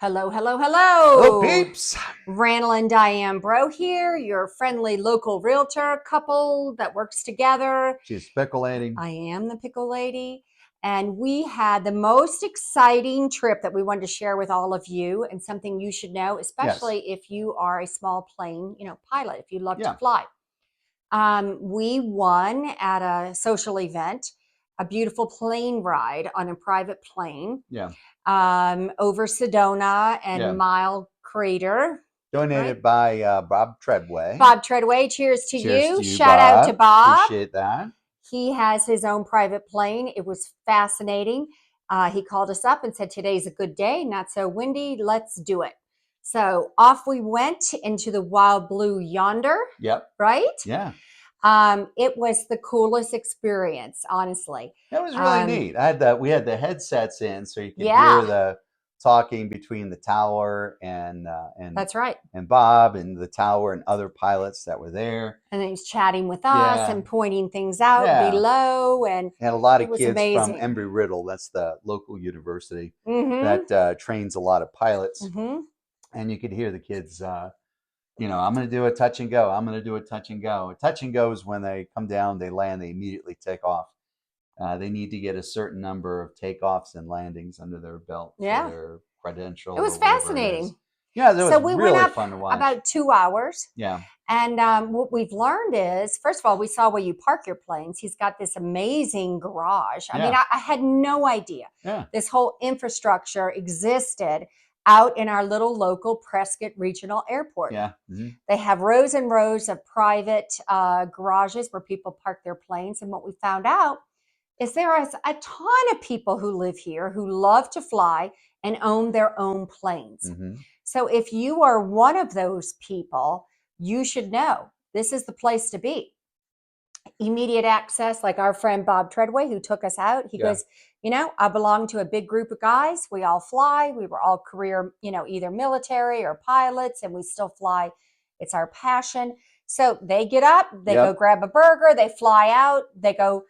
Hello, hello, Hello, hello. peeps. Randall and Diane Breaux here, your friendly local realtor couple that works together. She's Pickle Lady. I am the Pickle Lady. And we had the most exciting trip that we wanted to share with all of you, and something you should know, especially if you are a small plane, pilot, if you love to fly. We won at a social event a beautiful plane ride on a private plane. Yeah. Over Sedona and Mile Crater. Donated by Bob Treadway. Bob Treadway, cheers to Cheers you. to you, Shout out to Bob. Appreciate that. He has his own private plane. It was fascinating. He called us up and said, today's a good day, not so windy. Let's do it. So off we went into the wild blue yonder. Yep. Right? Yeah. It was the coolest experience, honestly. That was really neat. We had the headsets in so you could hear the talking between the tower and that's right. And Bob and the tower and other pilots that were there. And then he's chatting with us and pointing things out below. And had a lot of kids amazing. from Embry-Riddle. That's the local university that trains a lot of pilots. And you could hear the kids I'm going to do a touch and go. I'm going to do a touch and go. A touch and go is when they come down, they land, they immediately take off. They need to get a certain number of takeoffs and landings under their belt for their credential. It was fascinating. Yeah, that was really fun to watch. About 2 hours. Yeah. And what we've learned is, first of all, we saw where you park your planes. He's got this amazing garage. I mean, I had no idea this whole infrastructure existed out in our little local Prescott Regional Airport. Yeah. They have rows and rows of private garages where people park their planes. And what we found out is there is a ton of people who live here who love to fly and own their own planes. So if you are one of those people, you should know this is the place to be. Immediate access, like our friend Bob Treadway, who took us out. He goes, I belong to a big group of guys. We all fly. We were all career, either military or pilots, and we still fly. It's our passion. So they get up, they go grab a burger, they fly out, they go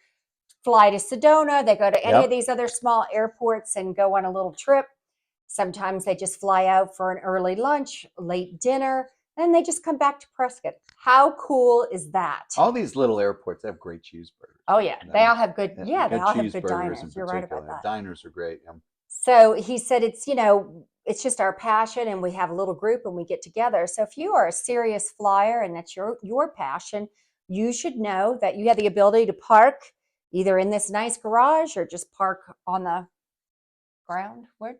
fly to Sedona, they go to any of these other small airports and go on a little trip. Sometimes they just fly out for an early lunch, late dinner, and they just come back to Prescott. How cool is that? All these little airports have great cheeseburgers. Oh, yeah. They all have good, they all have good diners. You're right about that. Diners are great. So he said it's just our passion, and we have a little group and we get together. So if you are a serious flyer and that's your passion, you should know that you have the ability to park either in this nice garage or just park on the ground. Where?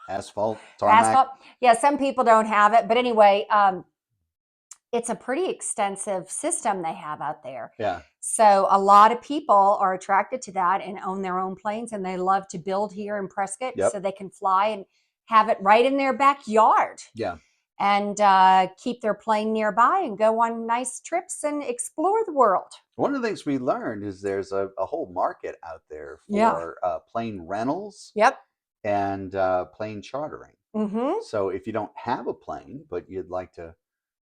Asphalt, tarmac. Asphalt. Yeah, some people don't have it. But anyway, it's a pretty extensive system they have out there. Yeah. So a lot of people are attracted to that and own their own planes, and they love to build here in Prescott so they can fly and have it right in their backyard. Yeah. And keep their plane nearby and go on nice trips and explore the world. One of the things we learned is there's a whole market out there for plane rentals. Yep. And plane chartering. So if you don't have a plane, but you'd like to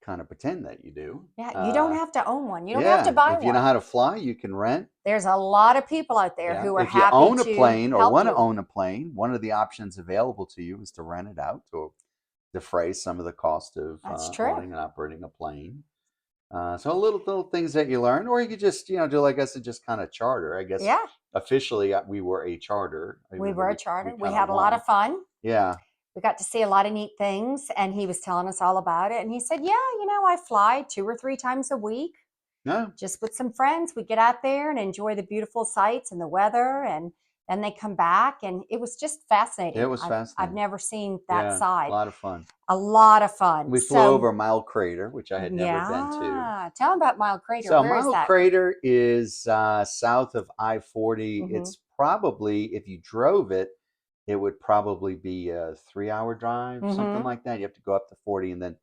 kind of pretend that you do. Yeah, you don't have to own one. You don't have to buy one. If you know how to fly, you can rent. There's a lot of people out there who are happy to If you own a plane or want to help you. own a plane, one of the options available to you is to rent it out to defray some of the cost of owning and operating a plane. So little things that you learn, or you could just, do like us and just kind of charter. I guess officially we were a charter. We were a charter. We had a lot of fun. Yeah. We got to see a lot of neat things, and he was telling us all about it. And he said, I fly 2 or 3 times a week. Yeah. Just with some friends. We get out there and enjoy the beautiful sights and the weather, and then they come back, and it was just fascinating. It was fascinating. I've never seen that side. A lot of fun. A lot of fun. We flew over Mile Crater, which I had never been to. Tell them about Mile Crater. So Where is that? Mile Crater is south of I-40. It's probably, if you drove it, it would probably be a 3-hour drive, something like that. You have to go up to 40 and then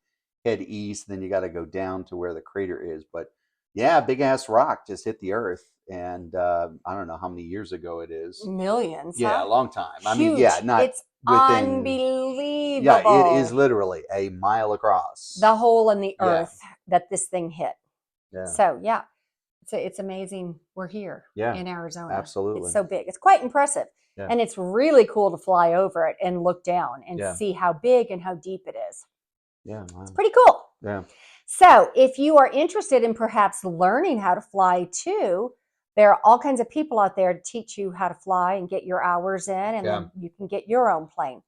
head east. Then you got to go down to where the crater is. But yeah, big ass rock just hit the earth. And I don't know how many years ago it is. Millions. Yeah, a long time. Huge. I mean, not it's unbelievable. Yeah, it is literally a mile across. The hole in the earth that this thing hit. Yeah. So it's amazing. We're here in Arizona. Absolutely. It's so big. It's quite impressive. Yeah. And it's really cool to fly over it and look down and Yeah. see how big and how deep it is. Yeah. Wow. It's pretty cool. Yeah. So if you are interested in perhaps learning how to fly too, there are all kinds of people out there to teach you how to fly and get your hours in, and then you can get your own plane.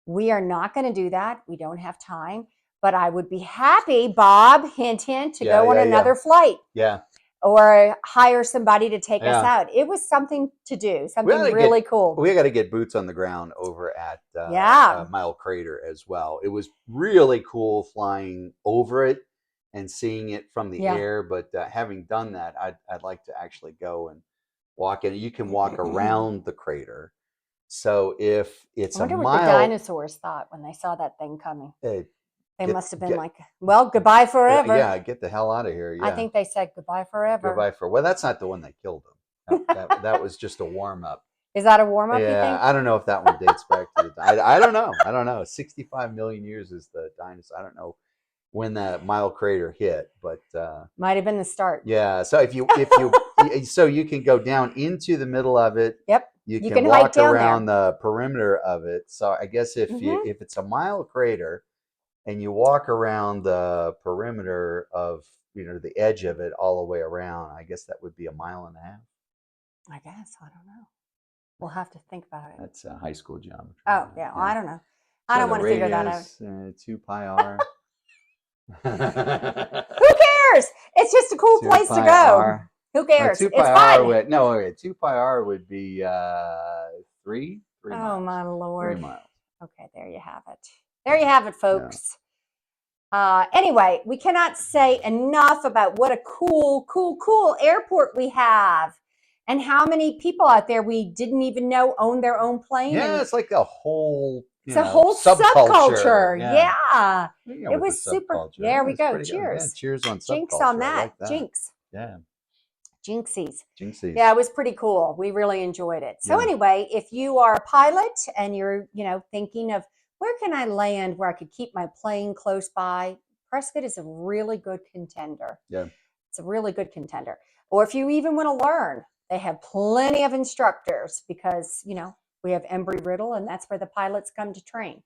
We are not going to do that. We don't have time, but I would be happy, Bob, hint, hint, to go on another flight. Yeah. Or hire somebody to take us out. It was something to do, something really cool. We got to get boots on the ground over at Mile Crater as well. It was really cool flying over it and seeing it from the air. But having done that, I'd like to actually go and walk in. You can walk around the crater. So if it's I wonder what the dinosaurs thought when they saw that thing coming. They must have been like, well, goodbye forever. Yeah, get the hell out of here. Yeah. I think they said goodbye forever. Goodbye for, well, that's not the one that killed them. That was just a warm-up. Is that a warm-up, you think? I don't know if that one dates back to the, I don't know. I don't know. 65 million years is the dinosaur. I don't know when that Mile Crater hit, but might have been the start. Yeah. So if you so you can go down into the middle of it. Yep. You can walk around the perimeter of it. So I guess if it's a Mile Crater and you walk around the perimeter of the edge of it all the way around, I guess that would be 1.5 miles. I guess. I don't know. We'll have to think about it. That's high school geometry. Oh, yeah. Well, I don't know. I don't want to figure that out. 2 pi r. Who cares? It's just a cool place to go. Who cares? 2 pi it's r fun. would, no, wait, 2 pi r would be 3 Oh, miles. my Lord. 3 miles. Okay, there you have it. There you have it, folks. Anyway, we cannot say enough about what a cool, cool, cool airport we have, and how many people out there we didn't even know own their own plane. Yeah, it's like a whole, it's a whole subculture. Yeah. It was super. There we go. Cheers. Yeah, cheers on subculture. Jinx on that. Like that. Jinx. Yeah. Jinxies. Yeah, it was pretty cool. We really enjoyed it. So anyway, if you are a pilot and you're, thinking of where can I land where I could keep my plane close by, Prescott is a really good contender. Yeah. It's a really good contender. Or if you even want to learn, they have plenty of instructors because, we have Embry-Riddle, and that's where the pilots come to train.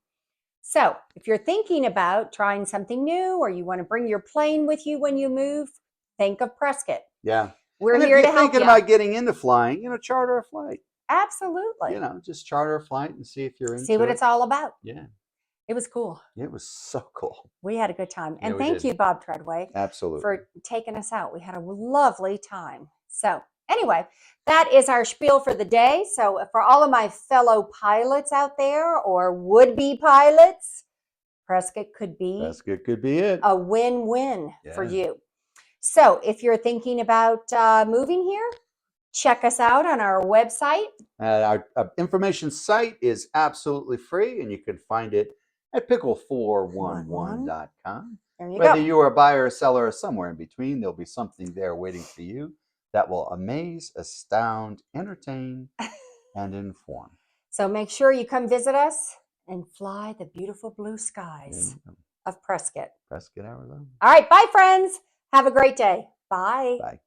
So if you're thinking about trying something new, or you want to bring your plane with you when you move, think of Prescott. Yeah. We're here to help you. If you're thinking about getting into flying, charter a flight. Absolutely. Just charter a flight and see if you're into it. See what it's all about. Yeah. It was cool. It was so cool. We had a good time. And thank you, Bob Treadway. Absolutely. For taking us out. We had a lovely time. So anyway, that is our spiel for the day. So for all of my fellow pilots out there, or would-be pilots, Prescott could be it. A win-win for you. So if you're thinking about moving here, check us out on our website. Our information site is absolutely free, and you can find it at pickle411.com. Whether you are a buyer or seller or somewhere in between, there'll be something there waiting for you that will amaze, astound, entertain, and inform. So make sure you come visit us and fly the beautiful blue skies of Prescott. Prescott, Arizona. All right. Bye, friends. Have a great day. Bye. Bye.